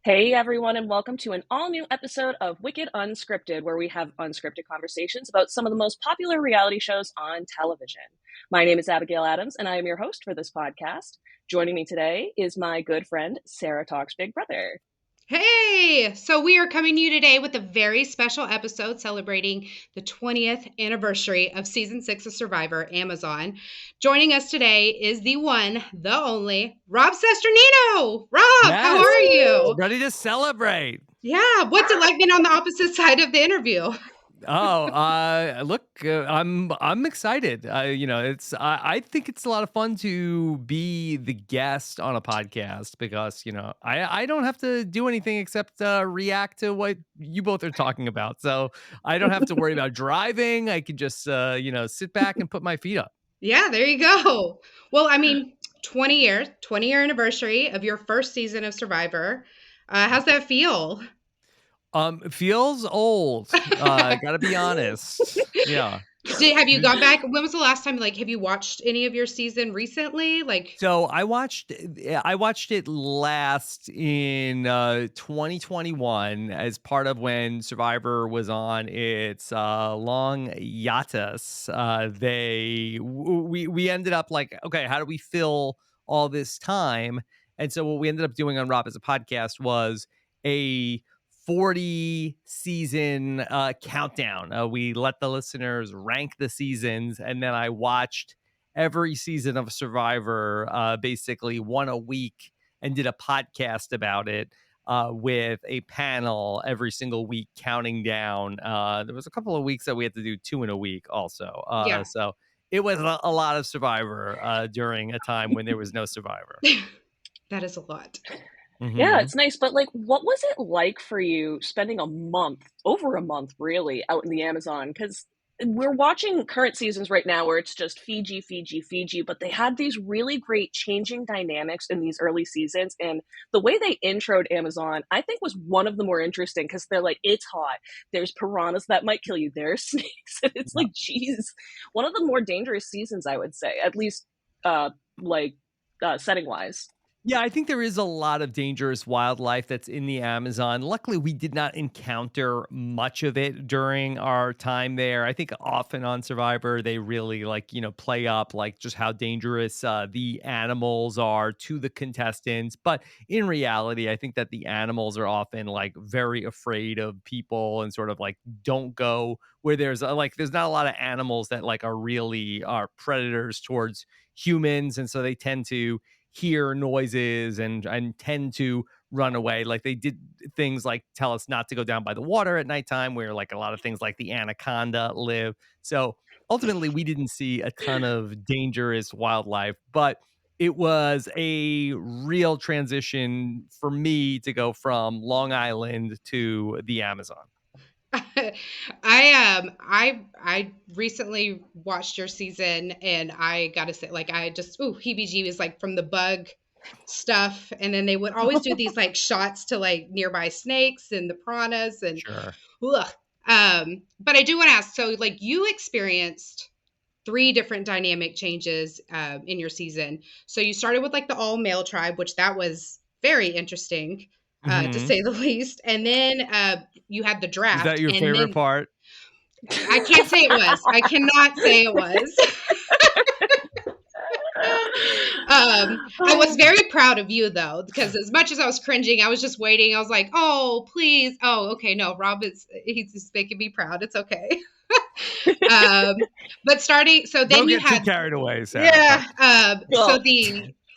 Hey everyone, and welcome to an all new episode of Wicked Unscripted, where we have unscripted conversations about some of the most popular reality shows on television. My name is Abigail Adams, and I am your host for this podcast. Joining me today is my good friend, Sarah Talks Big Brother. Hey! So we are coming to you today with a very special episode celebrating the 20th anniversary of season 6 of Survivor Amazon. Joining us today is the one, the only, Rob Cesternino. Rob, how Yes, are you? ready to celebrate. Yeah, what's it like being on the opposite side of the interview? Look, I'm excited. I think it's a lot of fun to be the guest on a podcast because I don't have to do anything except react to what you both are talking about. So I don't have to worry about driving. I can just sit back and put my feet up. Yeah, there you go. Well, 20-year anniversary of your first season of Survivor. How's that feel? It feels old. Gotta be honest. Yeah. Have you gone back? When was the last time, have you watched any of your season recently? So I watched it last in 2021 as part of when Survivor was on its long hiatus. We ended up like, okay, how do we fill all this time? And so what we ended up doing on Rob as a podcast was a 40 season countdown. We let the listeners rank the seasons, and then I watched every season of Survivor, basically one a week, and did a podcast about it with a panel every single week counting down. There was a couple of weeks that we had to do 2 in a week also. Yeah. So it was a lot of Survivor during a time when there was no Survivor. That is a lot. Mm-hmm. Yeah, it's nice, but what was it like for you spending over a month really, out in the Amazon? Because we're watching current seasons right now where it's just Fiji, Fiji, Fiji, but they had these really great changing dynamics in these early seasons. And the way they introed Amazon, I think, was one of the more interesting because they're like, it's hot. There's piranhas that might kill you. There's snakes. And it's like, geez, one of the more dangerous seasons, I would say, at least setting wise. Yeah, I think there is a lot of dangerous wildlife that's in the Amazon. Luckily, we did not encounter much of it during our time there. I think often on Survivor, they really play up like just how dangerous the animals are to the contestants. But in reality, I think that the animals are often like very afraid of people and sort of like don't go where there's there's not a lot of animals that are predators towards humans. And so they tend to hear noises and tend to run away. Like they did things like tell us not to go down by the water at nighttime, where like a lot of things like the anaconda live. So ultimately, we didn't see a ton of dangerous wildlife, but it was a real transition for me to go from Long Island to the Amazon. I recently watched your season, and I gotta say, heebie-jeebies, like from the bug stuff, and then they would always do these like shots to like nearby snakes and the piranhas and Sure. Ugh. But I do want to ask, so like you experienced 3 different dynamic changes in your season. So you started with like the all male tribe, which that was very interesting. To say the least. And then you had the draft. Is that your favorite part? I can't say it was. I cannot say it was. I was very proud of you, though, because as much as I was cringing, I was just waiting. I was like, oh, please. Oh, okay. No, he's just making me proud. It's okay. But starting, so then Don't you get had too carried away, Sarah. Yeah.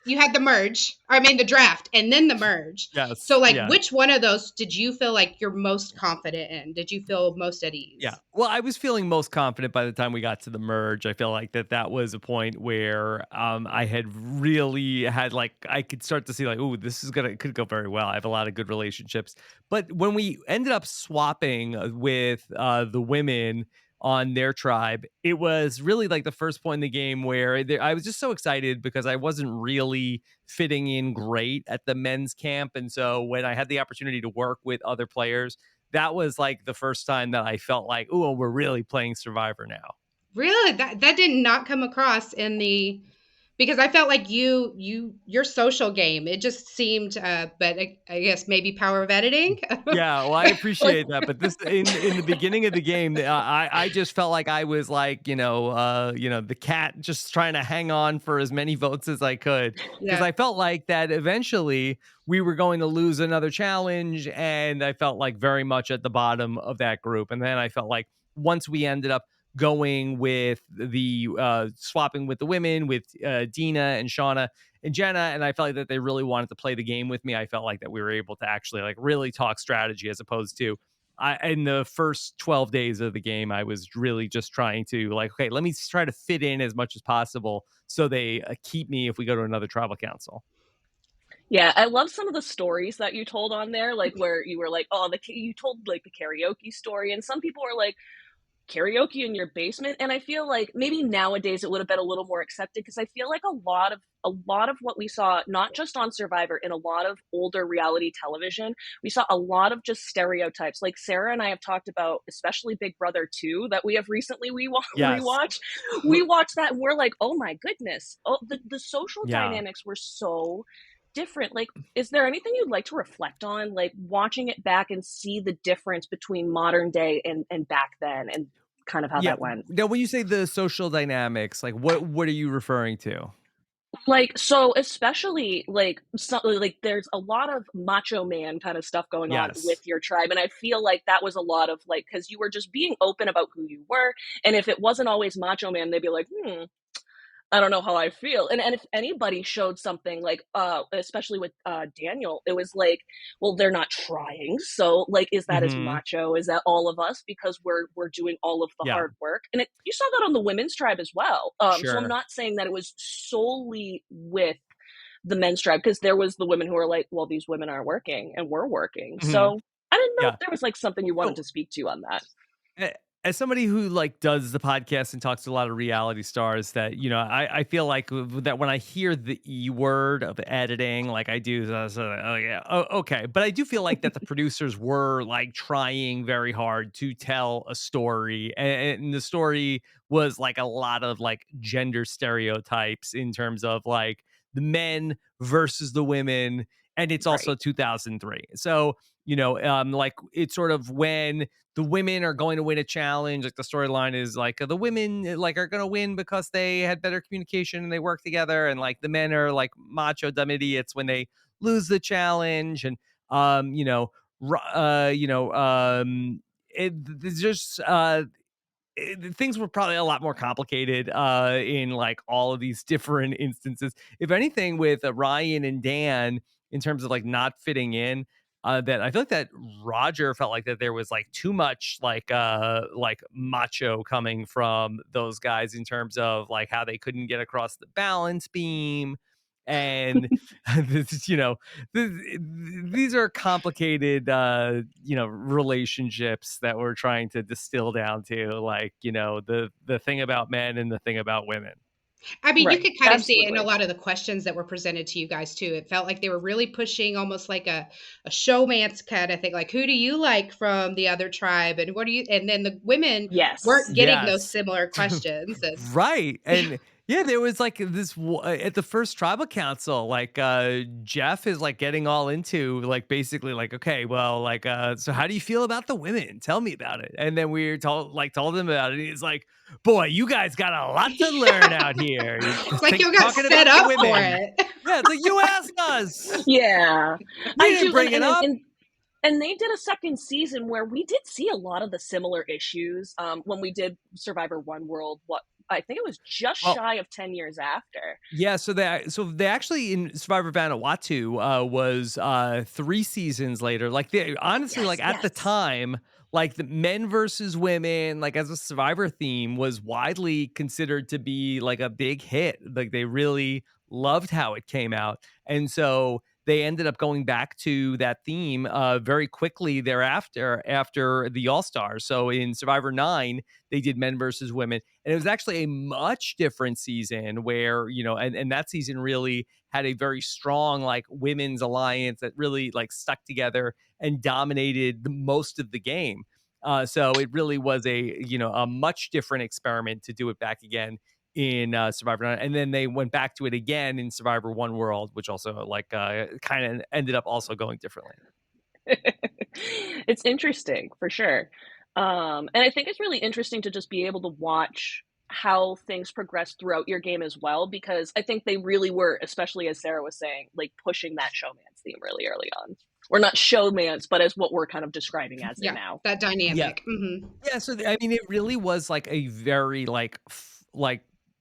You had the draft and then the merge. Yes. So which one of those did you feel like you're most confident in? Did you feel most at ease? Yeah. Well, I was feeling most confident by the time we got to the merge. I feel like that was a point where I had really had I could start to see ooh, this is could go very well. I have a lot of good relationships. But when we ended up swapping with the women on their tribe, it was really like the first point in the game where I was just so excited because I wasn't really fitting in great at the men's camp. And so when I had the opportunity to work with other players, that was like the first time that I felt like, oh, we're really playing Survivor now. Really? That did not come across in the because I felt like your social game, it just seemed, but I guess maybe power of editing. Yeah, well, I Like, appreciate that, but this in the beginning of the game, I just felt like I was like, the cat just trying to hang on for as many votes as I could, because Yeah. I felt like that eventually we were going to lose another challenge, and I felt like very much at the bottom of that group. And then I felt like once we ended up going with the swapping with the women with Dina and Shauna and Jenna, and I felt like that they really wanted to play the game with me. I felt like that we were able to actually like really talk strategy as opposed to in the first 12 days of the game, I was really just trying to like, okay, let me try to fit in as much as possible so they keep me if we go to another tribal council. yeah, I love some of the stories that you told on there, like where you were like, oh, you told like the karaoke story, and some people were like, karaoke in your basement. And I feel like maybe nowadays it would have been a little more accepted, because I feel like a lot of what we saw, not just on Survivor, in a lot of older reality television, we saw a lot of just stereotypes. Like Sarah and I have talked about, especially Big Brother 2 that we have recently Yes. rewatched. We watched that and we're like, oh my goodness, oh, the social Yeah. dynamics were so different. Like, is there anything you'd like to reflect on, like watching it back and see the difference between modern day and back then, and kind of how Yeah. that went? Now, when you say the social dynamics, like what are you referring to? Like, so especially like, like there's a lot of macho man kind of stuff going on with Yes. your tribe, and I feel like that was a lot of like, because you were just being open about who you were, and if it wasn't always macho man, they'd be like, I don't know how I feel. And if anybody showed something like, especially with Daniel, it was like, well, they're not trying. So like, is that as Hmm. macho? Is that all of us because we're doing all of the Yeah. hard work? And you saw that on the women's tribe as well. So I'm Sure. not saying that it was solely with the men's tribe, because there was the women who are like, well, these women aren't working and we're working. Hmm. So I didn't know if Yeah. there was like something you wanted So to speak to on that. a- as somebody who like does the podcast and talks to a lot of reality stars, that I feel like that when I hear the word of editing like I do, oh yeah, oh, okay, but I do feel like that the producers were like trying very hard to tell a story, and the story was like a lot of like gender stereotypes in terms of like the men versus the women, and it's also Right. 2003. So like it's sort of when the women are going to win a challenge. Like the storyline is like the women like are going to win because they had better communication and they work together, and like the men are like macho dumb idiots when they lose the challenge. And um, you know, it's just things were probably a lot more complicated in like all of these different instances. If anything, with Ryan and Dan, in terms of like not fitting in, that I feel like that Roger felt like that there was like too much like macho coming from those guys in terms of like how they couldn't get across the balance beam. And this, th- these are complicated relationships that we're trying to distill down to, like the thing about men and the thing about women. I mean, you Right. could kind of see it in a Absolutely. lot of the questions that were presented to you guys too. It felt like they were really pushing almost like a showmance kind of thing. Like, who do you like from the other tribe, and what do you? And then the women weren't Yes. getting those Yes. similar questions, and Right. And yeah, there was like this at the first tribal council, like Jeff is like getting all into like basically like, okay, well, like so how do you feel about the women? Tell me about it. And then we told him about it. And he's like, boy, you guys got a lot to learn out here. You it's like you got talking set about the up for women. it. Yeah, it's like you asked us. Yeah, We I didn't do, bring it up. and they did a second season where we did see a lot of the similar issues. When we did Survivor One World, what I think it was just Well, shy of 10 years after. yeah, so they actually in Survivor Vanuatu was 3 seasons later. Like they honestly, Yes, like at the yes. time, like the men versus women, like as a Survivor theme, was widely considered to be like a big hit. Like they really loved how it came out, and so they ended up going back to that theme very quickly thereafter after the All Stars. So in Survivor 9, they did men versus women, and it was actually a much different season where and that season really had a very strong like women's alliance that really like stuck together and dominated most of the game. So it really was a much different experiment to do it back again in Survivor, and then they went back to it again in Survivor One World, which also like kind of ended up also going differently. It's interesting for sure. And I think it's really interesting to just be able to watch how things progress throughout your game as well, because I think they really were, especially as Sarah was saying, like pushing that showman's theme really early on. Or not showman's, but as what we're kind of describing as it Yeah, now. that Yeah, dynamic. yeah. So I mean, it really was like a very like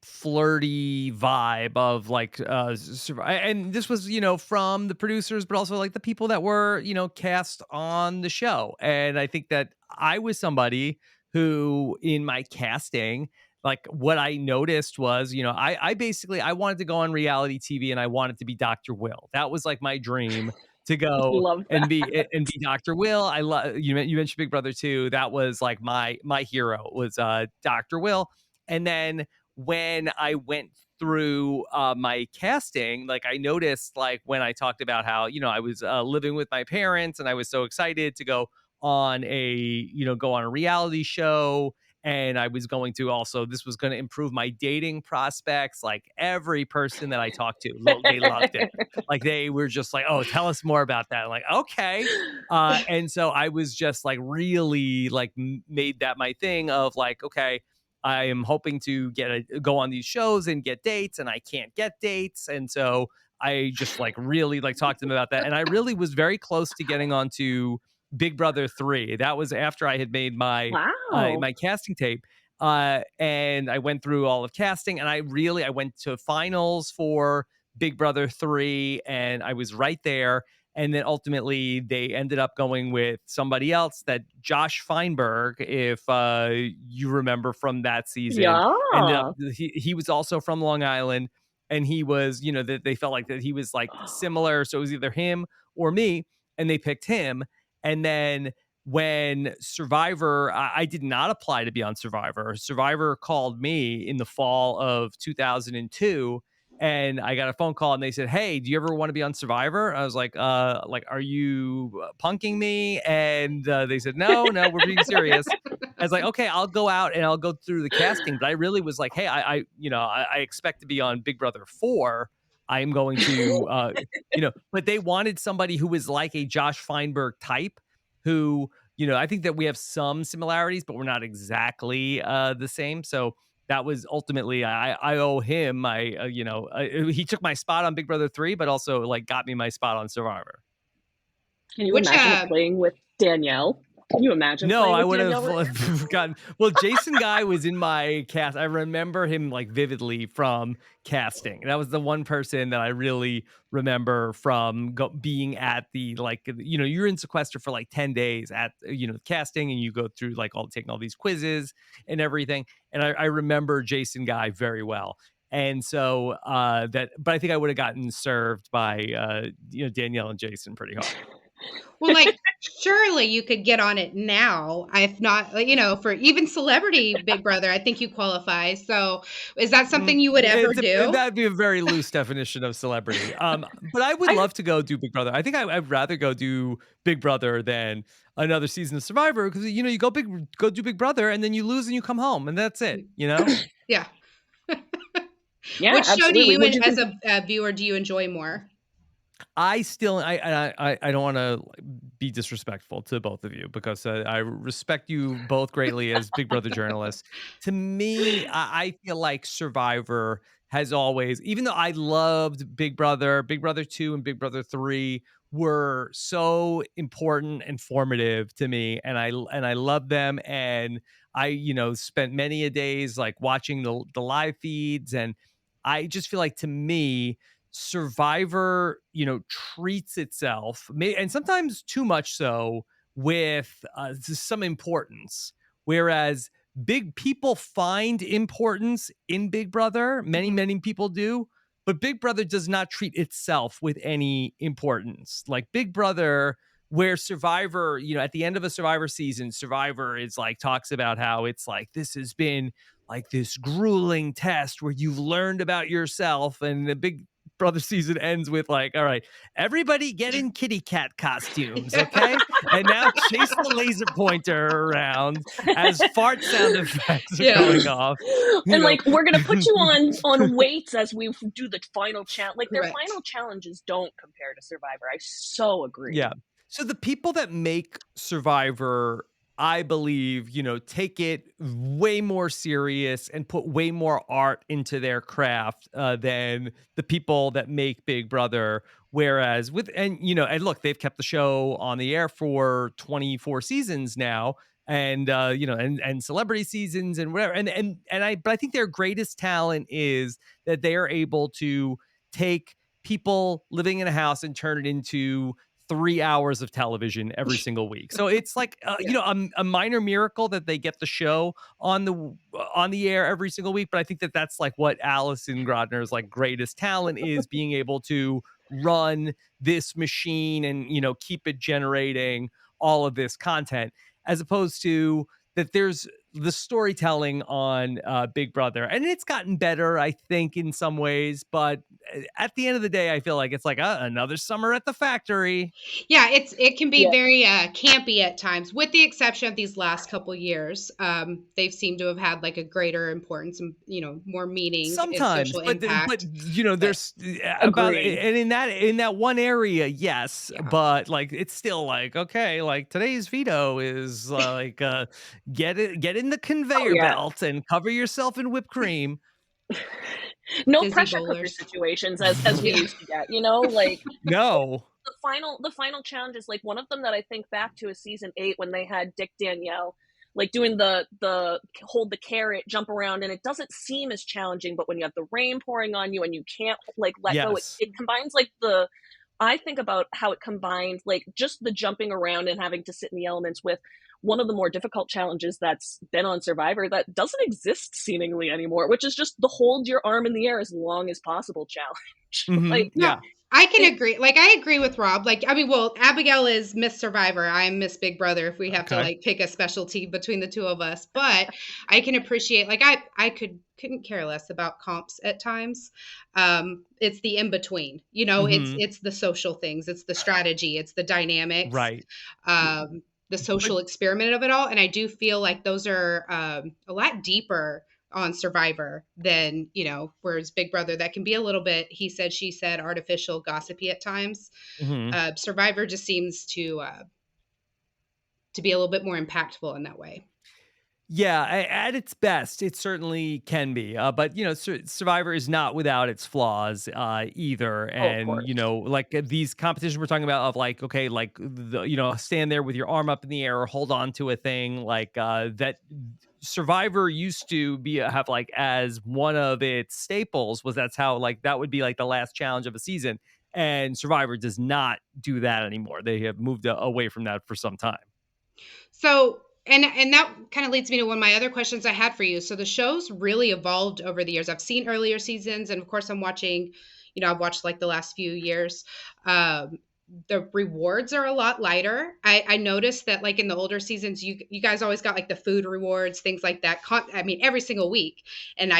flirty vibe of like and this was from the producers, but also like the people that were cast on the show. And I think that I was somebody who in my casting, like what I noticed was I basically I wanted to go on reality TV and I wanted to be Dr. Will. That was like my dream, to go Love and that. be Dr. Will. I love you mentioned Big Brother 2. That was like my hero was Dr. Will. And then when I went through my casting, like I noticed like when I talked about how, I was living with my parents and I was so excited to go on a reality show, and I was going to also this was going to improve my dating prospects. Like every person that I talked to, they loved it. Like they were just like, "Oh, tell us more about that." I'm like, okay. And so I was just like really like made that my thing of like, okay, I am hoping to go on these shows and get dates, and I can't get dates, and so I just like really like talked to them about that, and I really was very close to getting onto Big Brother 3. That was after I had made Wow. my casting tape. And I went through all of casting, and I went to finals for Big Brother 3, and I was right there. And then ultimately they ended up going with somebody else, that Josh Feinberg, if you remember from that season, ended up Yeah. he was also from Long Island, and he was, that they felt like that he was like similar, so it was either him or me, and they picked him. And then when Survivor, I did not apply to be on Survivor. Survivor called me in the fall of 2002, and I got a phone call and they said, "Hey, do you ever want to be on Survivor?" I was like, "Are you punking me?" And they said, "No, no, we're being serious." I was like, "Okay, I'll go out and I'll go through the casting." But I really was like, "Hey, I expect to be on Big Brother 4. I am going to, but they wanted somebody who was like a Josh Feinberg type, who, I think that we have some similarities, but we're not exactly the same. So that was ultimately, I owe him he took my spot on Big Brother 3, but also like got me my spot on Survivor. Can you Which imagine playing with Danielle? Can you imagine No, playing I with would Danielle right have gotten. Well, Jason Guy was in my cast. I remember him like vividly from casting. That was the one person that I really remember from being at the like. You're in sequester for like 10 days at casting, and you go through like taking all these quizzes and everything. And I remember Jason Guy very well. And so but I think I would have gotten served by Danielle and Jason pretty hard. Well, like, surely you could get on it now, if not, like, for even celebrity Big Brother, I think you qualify. So, is that something you would ever do? That'd be a very loose definition of celebrity. But I would I love to go do Big Brother. I think I'd rather go do Big Brother than another season of Survivor, because you go do Big Brother and then you lose and you come home and that's it. Yeah. Yeah, Which show do absolutely. you, Would you as con a viewer, do you enjoy more? I still I don't want to be disrespectful to both of you, because I respect you both greatly as Big Brother journalists. To me, I feel like Survivor has always, even though I loved Big Brother 2 and Big Brother 3 were so important and formative to me, and I love them, and I spent many a days like watching the live feeds, and I just feel like, to me, Survivor, treats itself, and sometimes too much so, with some importance. Whereas big people find importance in Big Brother, many, Mhm. many people do, but Big Brother does not treat itself with any importance. Like Big Brother, where Survivor, at the end of a Survivor season, Survivor is like talks about how it's like, this has been like this grueling test where you've learned about yourself, and the Big Brother season ends with like, all right, everybody get in kitty cat costumes, Yeah. okay? And now chase the laser pointer around as fart sound effects are Yeah. going off, you And know. like we're gonna put you on weights as we do the final challenge. Like their Correct. final challenges don't compare to Survivor. I so agree. Yeah. So the people that make Survivor, I believe, take it way more serious and put way more art into their craft than the people that make Big Brother. Whereas and look, they've kept the show on the air for 24 seasons now. And and celebrity seasons and whatever. But I think their greatest talent is that they are able to take people living in a house and turn it into 3 hours of television every single week. So it's like, Yeah. a minor miracle that they get the show on the air every single week. But I think that that's like what Allison Grodner's like greatest talent is, being able to run this machine and keep it generating all of this content, as opposed to that there's the storytelling on Big Brother, and it's gotten better, I think, in some ways. But at the end of the day, I feel like it's like another summer at the factory. Yeah, it can be Yeah. very campy at times, with the exception of these last couple years. They've seemed to have had like a greater importance and more meaning and Sometimes, social but impact. But there's about Agreed. and in that one area, yes, yeah, but like it's still like, okay, like today's veto is like get in the Oh conveyor yeah. belt and cover yourself in whipped cream. No Disney pressure cooker bowlers. situations as we Yeah, used to get, like No. the final challenge is like one of them that I think back to is season 8 when they had Dick Danielle like doing the hold the carrot, jump around, and it doesn't seem as challenging, but when you have the rain pouring on you and you can't like let go, it, Yes. it combines like the I think about how it combined like just the jumping around and having to sit in the elements with one of the more difficult challenges that's been on Survivor that doesn't exist seemingly anymore, which is just the hold your arm in the air as long as possible challenge. Like no, Yeah. I can it, agree. Like I agree with Rob. Like I mean, well, Abigail is Miss Survivor. I'm Miss Big Brother. If we have to Okay. like pick a specialty between the two of us, but I can appreciate. Like I couldn't care less about comps at times. It's the in between. Hmm. It's the social things. It's the strategy. It's the dynamics. Right. The But social experiment of it all. And I do feel like those are a lot deeper on Survivor than, whereas Big Brother, that can be a little bit, he said, she said, artificial, gossipy at times. mhm. Survivor just seems to be a little bit more impactful in that way. Yeah, at its best, it certainly can be. But Survivor is not without its flaws either. oh, of And course. like these competitions we're talking about of like, okay, like stand there with your arm up in the air or hold on to a thing like that. Survivor used to be have like as one of its staples was that's how like that would be like the last challenge of a season. And Survivor does not do that anymore. They have moved away from that for some time. So, and that kind of leads me to one of my other questions I had for you. So the show's really evolved over the years. I've seen earlier seasons, and of course, I'm watching. I've watched like the last few years. Um, the rewards are a lot lighter. I noticed that like in the older seasons, you guys always got like the food rewards, things like that. I mean, every single week. And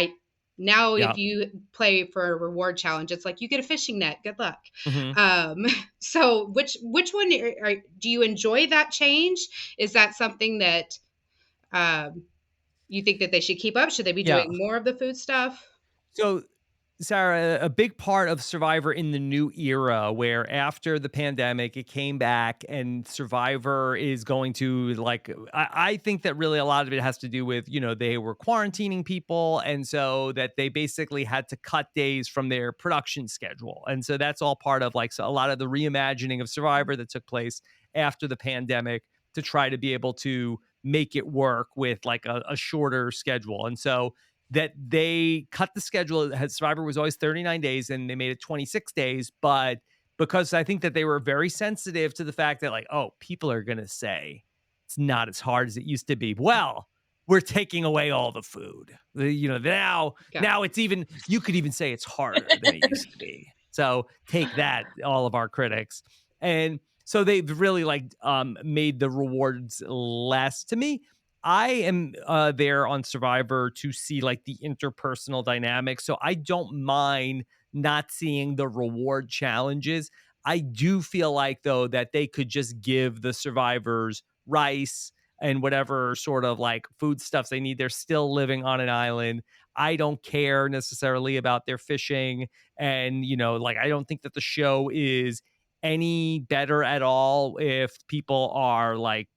now Yeah. if you play for a reward challenge, it's like you get a fishing net. Good luck. Hmm. Um, so which one do you enjoy that change? Is that something that you think that they should keep up? Should they be Yeah. doing more of the food stuff? So, Sarah, a big part of Survivor in the new era, where after the pandemic, it came back and Survivor is going to like, I think that really a lot of it has to do with, they were quarantining people. And so that they basically had to cut days from their production schedule. And so that's all part of like so a lot of the reimagining of Survivor that took place after the pandemic to try to be able to make it work with like a shorter schedule. And so, that they cut the schedule. Survivor was always 39 days and they made it 26 days. But because I think that they were very sensitive to the fact that, like, oh, people are going to say it's not as hard as it used to be. Well, we're taking away all the food. Got Now it. it's even, you could even say it's harder than it used to be. So take that, all of our critics. And so they've really like made the rewards less to me. I am there on Survivor to see like the interpersonal dynamics. So I don't mind not seeing the reward challenges. I do feel like though that they could just give the survivors rice and whatever sort of like foodstuffs they need. They're still living on an island. I don't care necessarily about their fishing. And, like I don't think that the show is any better at all if people are like,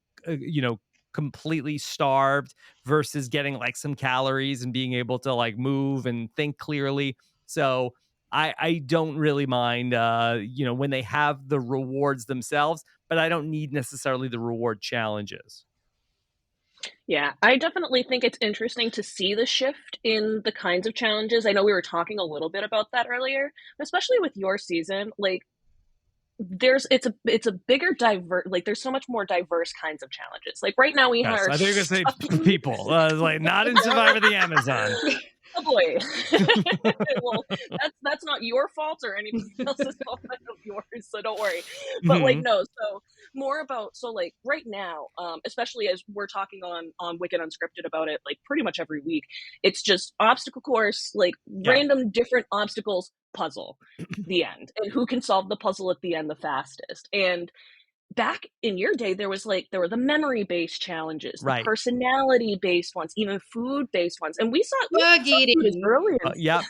completely starved versus getting like some calories and being able to like move and think clearly. So I don't really mind when they have the rewards themselves, but I don't need necessarily the reward challenges. Yeah, I definitely think it's interesting to see the shift in the kinds of challenges. I know we were talking a little bit about that earlier, especially with your season. Like, it's a bigger there's so much more diverse kinds of challenges. Like right now we Yes, are I think you're gonna say stuck in people, like not in Survivor the Amazon. oh boy. Well, that's not your fault or anybody else's fault but of yours, so don't worry. But like Mhm. no, so more about so like right now, especially as we're talking on Wicked Unscripted about it, like pretty much every week, it's just obstacle course, like Yeah, random different obstacles, puzzle, the end, and who can solve the puzzle at the end the fastest. And back in your day, there were the memory-based challenges, the right. personality-based ones, even food-based ones, and we Bug saw food as eating. early as Yeah.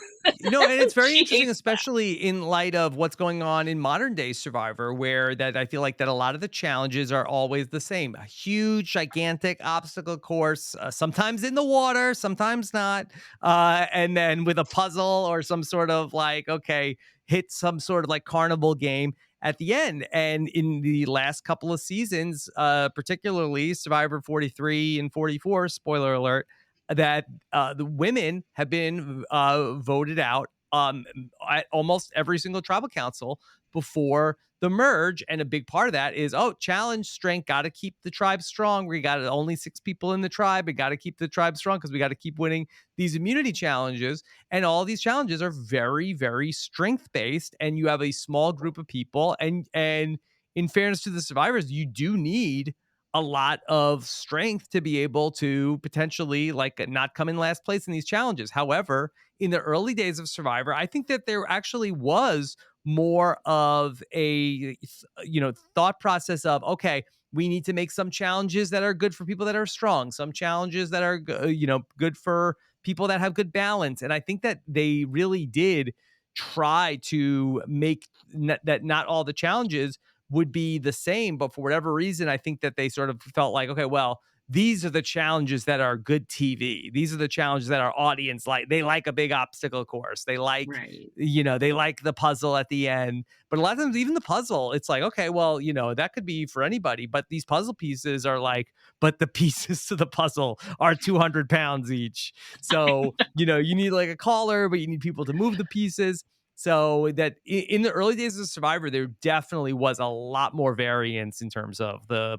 And it's very she interesting, hates that. especially in light of what's going on in modern day Survivor, where that I feel like that a lot of the challenges are always the same. A huge, gigantic obstacle course, sometimes in the water, sometimes not. And then with a puzzle or some sort of like, okay, hit some sort of like carnival game at the end. And in the last couple of seasons, particularly Survivor 43 and 44, spoiler alert, that the women have been voted out at almost every single tribal council before the merge. And a big part of that is, challenge strength, got to keep the tribe strong. We got only 6 people in the tribe. We got to keep the tribe strong because we got to keep winning these immunity challenges. And all these challenges are very, very strength based. And you have a small group of people. And in fairness to the survivors, you do need a lot of strength to be able to potentially like not come in last place in these challenges. However, in the early days of Survivor, I think that there actually was more of a thought process of, okay, we need to make some challenges that are good for people that are strong, some challenges that are good for people that have good balance. And I think that they really did try to make that not all the challenges would be the same. But for whatever reason, I think that they sort of felt like, okay, well, these are the challenges that are good TV. These are the challenges that our audience like. They like a big obstacle course. They like, Right. they like the puzzle at the end. But a lot of times, even the puzzle, it's like, okay, well, that could be for anybody. But these puzzle pieces are like, but the pieces to the puzzle are 200 pounds each. So, you need like a collar, but you need people to move the pieces. So that in the early days of Survivor, there definitely was a lot more variance in terms of the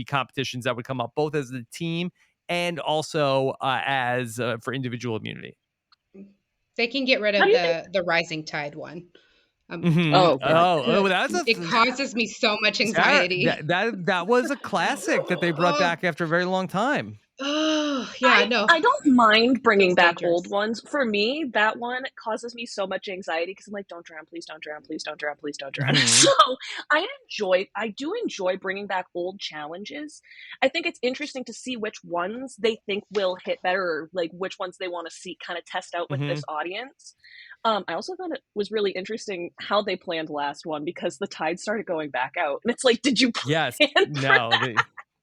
competitions that would come up, both as a team and also as for individual immunity. They can get rid How of do you think the rising tide one. oh god. That's It causes me so much Sarah, anxiety. that was a classic that they brought Oh, back after a very long time. oh, yeah, I no, I don't mind bringing feels back old dangerous. ones. For me, that one causes me so much anxiety because I'm like, "Don't drown, please don't drown, please don't drown, please don't drown." So, Mhm. I do enjoy bringing back old challenges. I think it's interesting to see which ones they think will hit better, or, like, which ones they wanna see kinda test out with this Mhm. audience. I also thought it was really interesting how they planned last one because the tide started going back out, and it's like, "Did you Yes. plan for No, that?"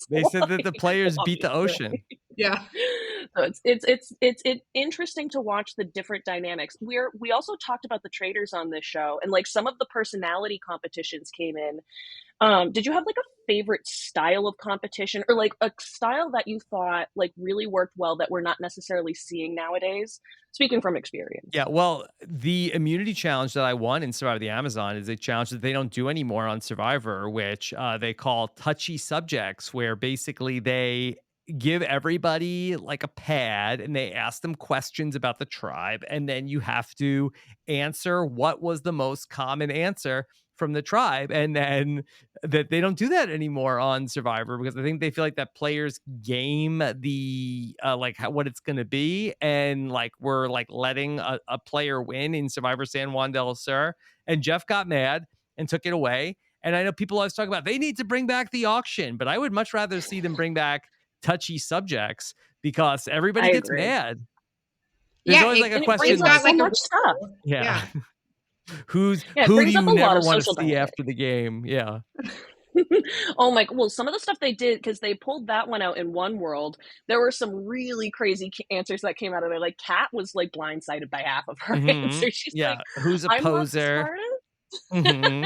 they said that the Like, players beat the obviously. ocean. Yeah. So it's interesting to watch the different dynamics. We also talked about the traders on this show, and like some of the personality competitions came in. Did you have like a favorite style of competition, or like a style that you thought like really worked well that we're not necessarily seeing nowadays? Speaking from experience. Yeah, well, the immunity challenge that I won in Survivor the Amazon is a challenge that they don't do anymore on Survivor, which they call touchy subjects, where basically they give everybody like a pad and they ask them questions about the tribe. And then you have to answer what was the most common answer. from the tribe, and then that they don't do that anymore on Survivor because I think they feel like that players game the like what it's going to be, and like we're like letting a player win in Survivor San Juan del Sur, and Jeff got mad and took it away. And I know people always talk about they need to bring back the auction, but I would much rather see them bring back touchy subjects because everybody I gets agree. mad. There's Yeah, always like a And it question brings it's up like, not so like a much stuff. rule. yeah, Yeah. Yeah, it who do brings up you a lot never of want to social see dynamics. after the game? Yeah. Oh my, well, some of the stuff they did, because they pulled that one out in one world, there were some really crazy answers that came out of there. Like, Kat was like blindsided by half of her Hmm. answers. She's like, Yeah. Who's a I'm not the poser? smartest. Hmm.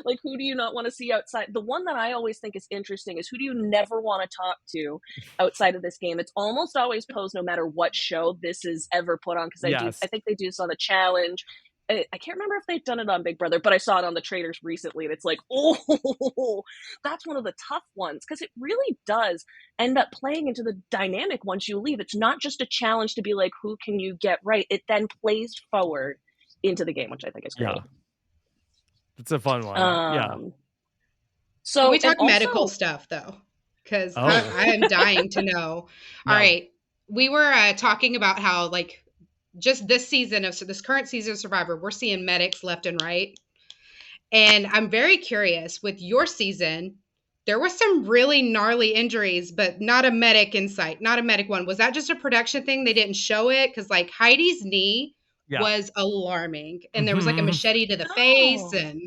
Like, who do you not want to see outside? The one that I always think is interesting is who do you never want to talk to outside of this game? It's almost always posed no matter what show this is ever put on, because I Yes. think they do this on the challenge. I can't remember if they've done it on Big Brother, but I saw it on the trailers recently, and it's like, oh, that's one of the tough ones, because it really does end up playing into the dynamic once you leave. It's not just a challenge to be like, who can you get right? It then plays forward into the game, which I think is Yeah. great. It's a fun one. Yeah. Um, Can we so, and talk medical also, stuff though? Because Oh. I am dying to know. All Yeah. right. We were talking about how, like, just this season of this current season of Survivor, we're seeing medics left and right. And I'm very curious with your season, there was some really gnarly injuries, but not a medic in sight, not a medic one. Was that just a production thing? They didn't show it? Because, like, Heidi's knee Yeah. was alarming. And there was like a Hmm. machete to the face. no, And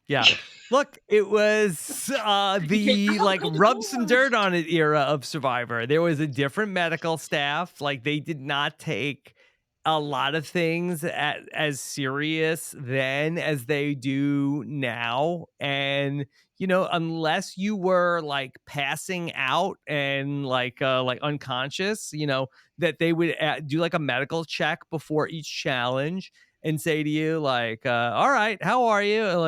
Yeah. Look, it was get the out like the rub some door. dirt on it era of Survivor. There was a different medical staff. Like they did not take a lot of things as serious then as they do now. And unless you were like passing out and like unconscious, that they would do like a medical check before each challenge and say to you like, all right, how are you? Oh,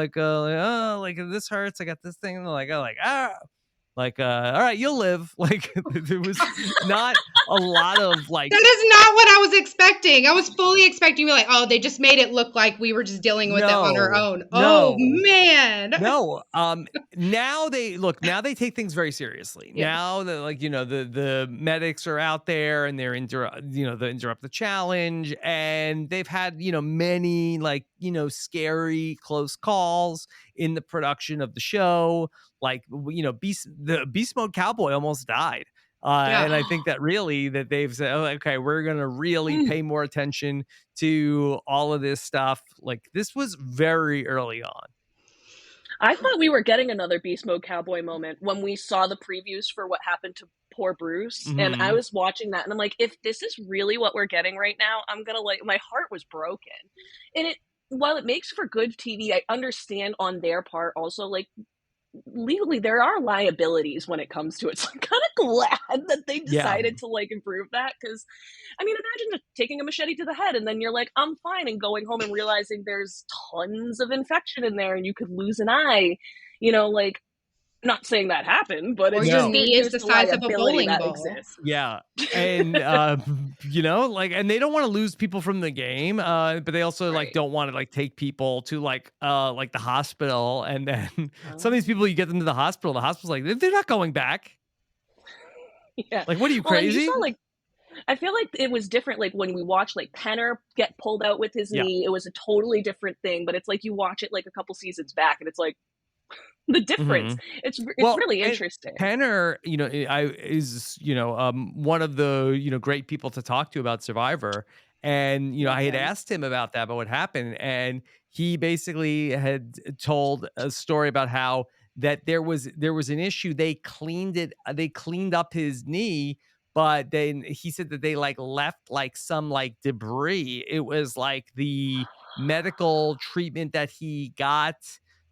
like this hurts. I got this thing. Like, all right, you'll live. Like there was not a lot of like, that is not what I was expecting. I was fully expecting you like, oh, they just made it look like we were just dealing with it on our no, own. Oh no. man. No, now they take things very seriously. Yeah. Now that like the medics are out there and they're the interrupt the challenge, and they've had many like scary close calls in the production of the show. Like the beast mode cowboy almost died. Yeah. And I think that really that they've said, oh, okay, we're gonna really Mm. pay more attention to all of this stuff. Like this was very early on. I thought we were getting another Beast Mode Cowboy moment when we saw the previews for what happened to poor Bruce. And I Mhm. was watching that and I'm like, if this is really what we're getting right now, I'm gonna like, my heart was broken. And while it makes for good TV, I understand on their part also, like, legally there are liabilities when it comes to it. So I'm kind of glad that they Yeah. decided to like improve that, because I mean, imagine just taking a machete to the head and then you're like, I'm fine, and going home and realizing there's tons of infection in there and you could lose an eye. Like, not saying that happened, but Or it's your just No. knee is here's the the size of a liability bowling that ball. exists. Yeah. And like and they don't want to lose people from the game, but they also like Right. don't want to like take people to like the hospital, and then some of these Oh. people you get them to the hospital's like they're not going back. Yeah. Like what are you, Well, and you saw crazy? like, I feel like it was different. Like when we watched like Penner get pulled out with his Yeah. knee, it was a totally different thing. But it's like you watch it like a couple seasons back, and it's like the difference. Mhm. It's Well, really and interesting. Penner, is one of the great people to talk to about Survivor, and Love I had him. asked him about that, about what happened, and he basically had told a story about how that there was an issue. They cleaned up his knee, but then he said that they like left like some like debris. It was like the medical treatment that he got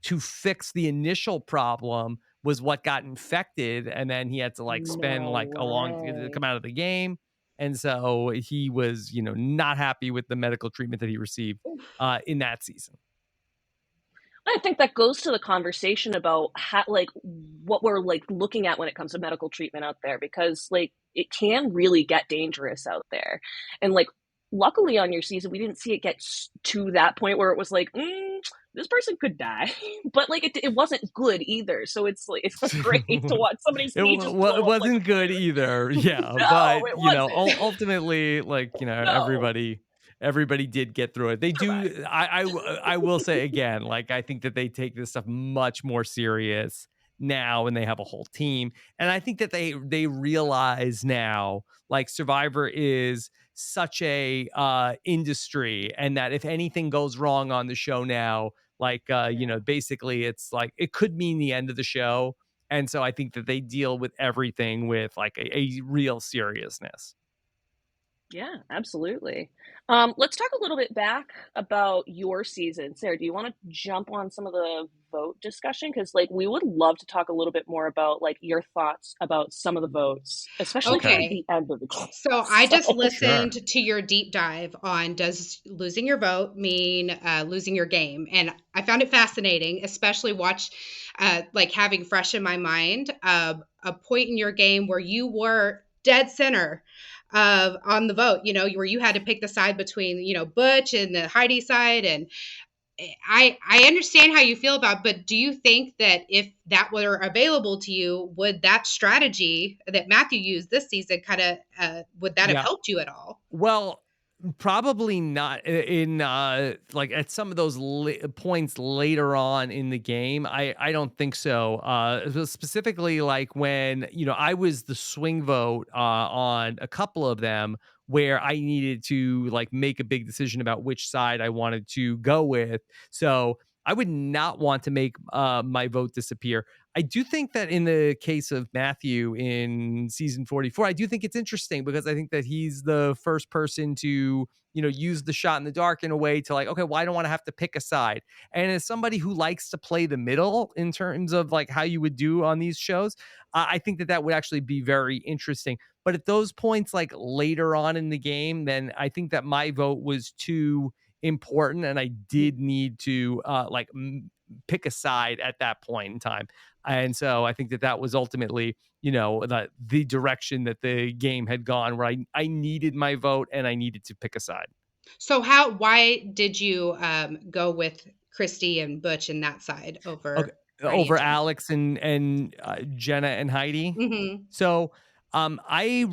to fix the initial problem was what got infected, and then he had to like spend No like a long to way. come out of the game, and so he was not happy with the medical treatment that he received in that season. I think that goes to the conversation about how, like, what we're like looking at when it comes to medical treatment out there, because like it can really get dangerous out there, and like luckily on your season we didn't see it get to that point where it was like, this person could die, but like it wasn't good either. So it's like it's great to watch somebody's knee just It blow up like wasn't a good balloon. either. Yeah, No, but it wasn't. ultimately, like, No, everybody did get through it. They survive. do. I will say again, like, I think that they take this stuff much more serious now, and they have a whole team. And I think that they realize now, like, Survivor is such a industry, and that if anything goes wrong on the show now, like, Yeah. basically it's like it could mean the end of the show. And so I think that they deal with everything with like a real seriousness. Yeah, absolutely. Let's talk a little bit back about your season. Sarah, do you want to jump on some of the vote discussion? Because like we would love to talk a little bit more about like your thoughts about some of the votes, especially toward Okay. the end of the game. So I just So Sure. listened to your deep dive on does losing your vote mean losing your game, and I found it fascinating, especially like having fresh in my mind a point in your game where you were dead center of on the vote. You know, where you had to pick the side between Butch and the Heidi side, and I understand how you feel about, but do you think that if that were available to you, would that strategy that Matthew used this season kind of would that have Yeah. helped you at all? Well, probably not in like at some of those points later on in the game. I don't think so. Specifically like when, I was the swing vote on a couple of them where I needed to like make a big decision about which side I wanted to go with. So I would not want to make my vote disappear. I do think that in the case of Matthew in season 44, I do think it's interesting because I think that he's the first person to, use the shot in the dark in a way to like, okay, well, I don't want to have to pick a side. And as somebody who likes to play the middle in terms of like how you would do on these shows, I think that that would actually be very interesting. But at those points, like later on in the game, then I think that my vote was too important and I did need to pick a side at that point in time. And so I think that that was ultimately, the direction that the game had gone, where I needed my vote and I needed to pick a side. So why did you go with Christy and Butch in that side Okay, over Heidi and over Jenna? Alex and Jenna and Heidi. Hmm. So, I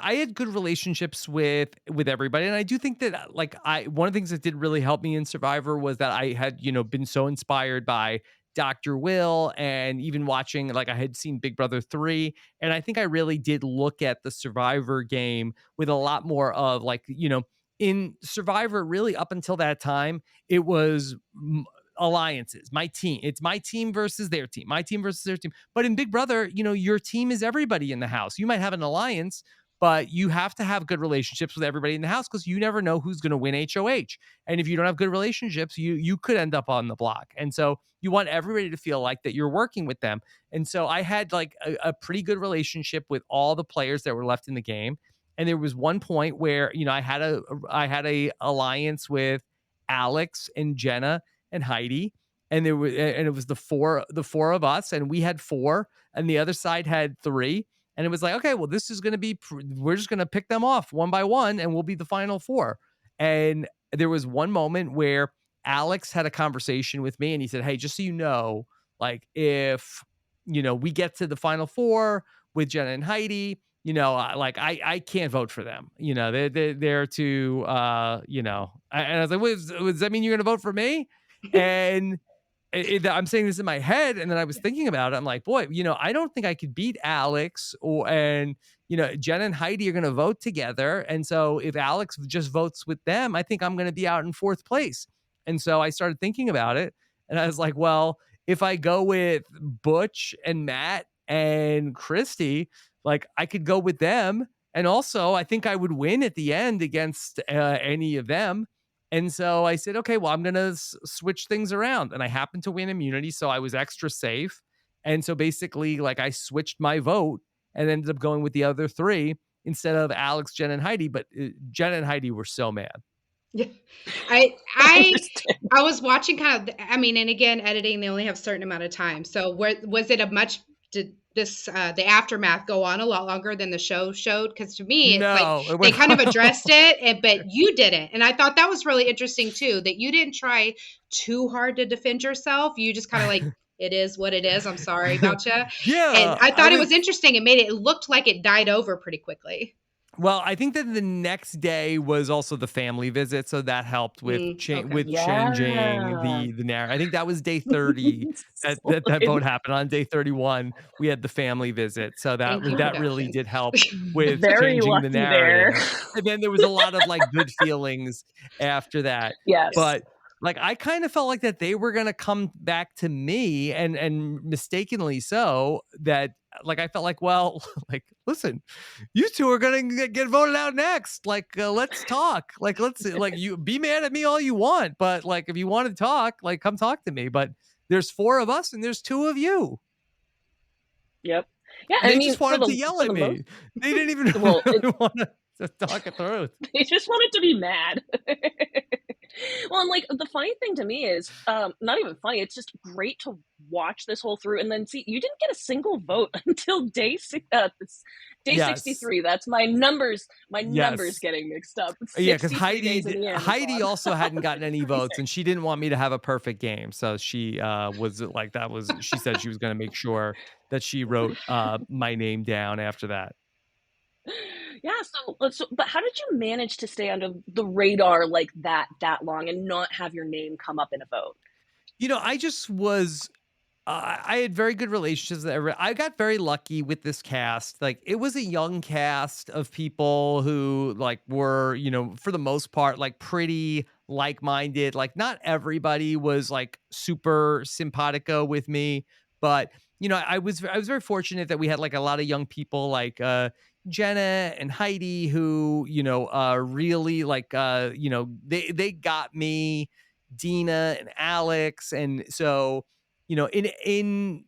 had good relationships with everybody, and I do think that like I one of the things that did really help me in Survivor was that I had been so inspired by Dr. Will, and even watching like I had seen Big Brother 3, and I think I really did look at the Survivor game with a lot more of like in Survivor really up until that time it was alliances. My team. It's my team versus their team. My team versus their team. But in Big Brother, your team is everybody in the house. You might have an alliance, but you have to have good relationships with everybody in the house because you never know who's going to win HOH. And if you don't have good relationships, you could end up on the block. And so you want everybody to feel like that you're working with them. And so I had like a pretty good relationship with all the players that were left in the game. And there was one point where I had a alliance with Alex and Jenna and Heidi, and it was the four of us, and we had four, and the other side had three, and it was like, okay, well, this is going to be we're just going to pick them off one by one, and we'll be the final four. And there was one moment where Alex had a conversation with me, and he said, "Hey, just so you know, like if we get to the final four with Jenna and Heidi." Like I can't vote for them. They're too. And I was like, does that mean you're going to vote for me? And I'm saying this in my head, and then I was thinking about it. I'm like, boy, I don't think I could beat Alex, and Jen and Heidi are going to vote together, and so if Alex just votes with them, I think I'm going to be out in fourth place. And so I started thinking about it, and I was like, well, if I go with Butch and Matt and Christy, like I could go with them, and also I think I would win at the end against any of them. And so I said, okay, well, I'm going to switch things around. And I happened to win immunity. So I was extra safe. And so basically, like, I switched my vote and ended up going with the other three instead of Alex, Jen, and Heidi. But Jen and Heidi were so mad. Yeah. I I Understand. I was watching kind of, I mean, and again, editing, they only have a certain amount of time. So where was it a much did the aftermath go on a lot longer than the show showed, because to me it's like No, it they went kind of on. addressed it, but you didn't, and I thought that was really interesting too, that you didn't try too hard to defend yourself. You just kind of like, it is what it is, I'm sorry about you. And Yeah, I I thought it was was interesting. It looked like it died over pretty quickly. well, I think that the next day was also the family visit, so that helped with Okay. changing Yeah. the narrative. I think that was day 30 that vote happened. On day 31, we had the family visit, so Thank you, that really production. did help with Very changing the lucky there. narrative. And then there was a lot of like good feelings after that. Yes. But like I kind of felt like that they were gonna come back to me and mistakenly so that like I felt like, well, like listen, you two are gonna get voted out next. Like, let's talk. Like, let's like you be mad at me all you want, but like if you want to talk, like come talk to me. But there's four of us and there's two of you. Yep. Yeah, I They mean, just wanted to yell for at the most me. They didn't even well, really want to talk it through. they just wanted to be mad. Well, and like the funny thing to me is, not even funny. It's just great to watch this whole through, and then see you didn't get a single vote until day Yes, 63. That's my numbers. My numbers yes. getting mixed up. It's Yeah, because 63 days in the Heidi Amazon. also hadn't gotten any votes, Amazing. and she didn't want me to have a perfect game. So she was like, that was she said she was going to make sure that she wrote my name down after that. Yeah. So, but how did you manage to stay under the radar like that long and not have your name come up in a vote? I just was I had very good relationships with I got very lucky with this cast. Like it was a young cast of people who like were, for the most part like pretty like-minded. Like not everybody was like super simpatico with me, but I was very fortunate that we had like a lot of young people like Jenna and Heidi who, really like they got me, Dina and Alex. And so in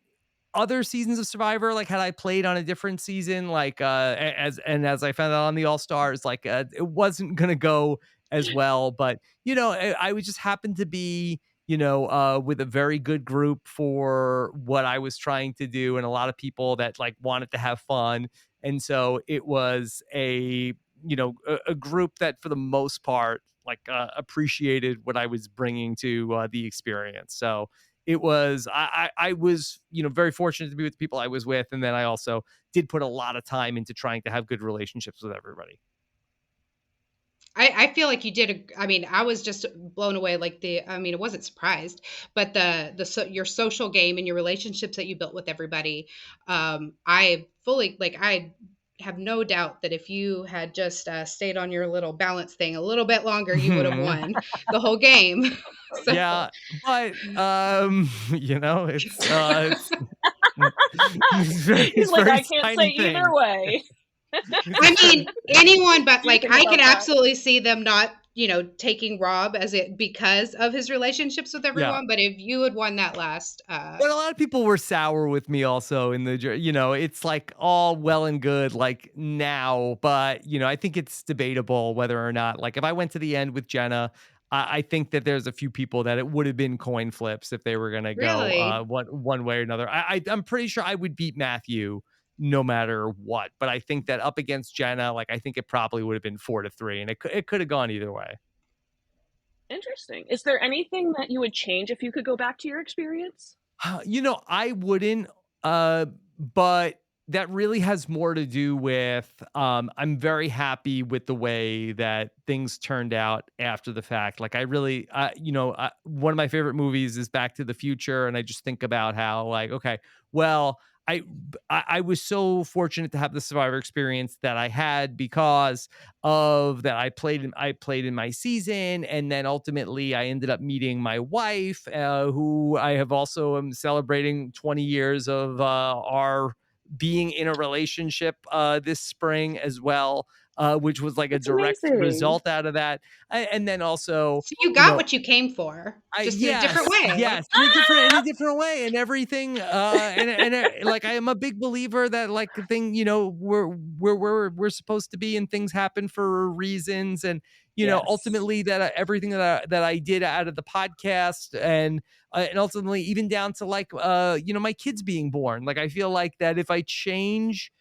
other seasons of Survivor, like had I played on a different season, like as I found out on the All Stars, like it wasn't gonna go as well. But I would just happen to be with a very good group for what I was trying to do, and a lot of people that like wanted to have fun, and so it was a group that for the most part like appreciated what I was bringing to the experience. So I was very fortunate to be with the people I was with, and then I also did put a lot of time into trying to have good relationships with everybody. I feel like you did I mean, I was just blown away. Like I mean, it wasn't surprised, but your social game and your relationships that you built with everybody, I fully like. I have no doubt that if you had just stayed on your little balance thing a little bit longer, you would have won the whole game. So Yeah, but He's it's like, very I can't say tiny either thing. way. I mean, anyone, What but do you like think I could about that? absolutely see them not, taking Rob as it because of his relationships with Yeah. everyone. But if you had won that last, But a lot of people were sour with me also in it's like all well and good like now, but I think it's debatable whether or not like if I went to the end with Jenna, I think that there's a few people that it would have been coin flips if they were gonna go really, one way or another. I'm pretty sure I would beat Matthew no matter what, but I think that up against Jenna, like I think it probably would have been 4-3, and it could have gone either way. Interesting. Is there anything that you would change if you could go back to your experience? I wouldn't, but that really has more to do with I'm very happy with the way that things turned out after the fact. Like I really, one of my favorite movies is Back to the Future, and I just think about how like, okay, well, I was so fortunate to have the Survivor experience that I had because of that I played in my season, and then ultimately I ended up meeting my wife, who I have also am celebrating 20 years of our being in a relationship this spring as well. which was like a That's direct amazing. result out of that. And then also, So you you got know, what you came for, I just in a different yes, way. yes, in a different way, and everything. Like I am a big believer that like thing, we're supposed to be, and things happen for reasons, and Yes. ultimately that everything that I did out of the podcast, and ultimately even down to like my kids being born. Like I feel like that if I change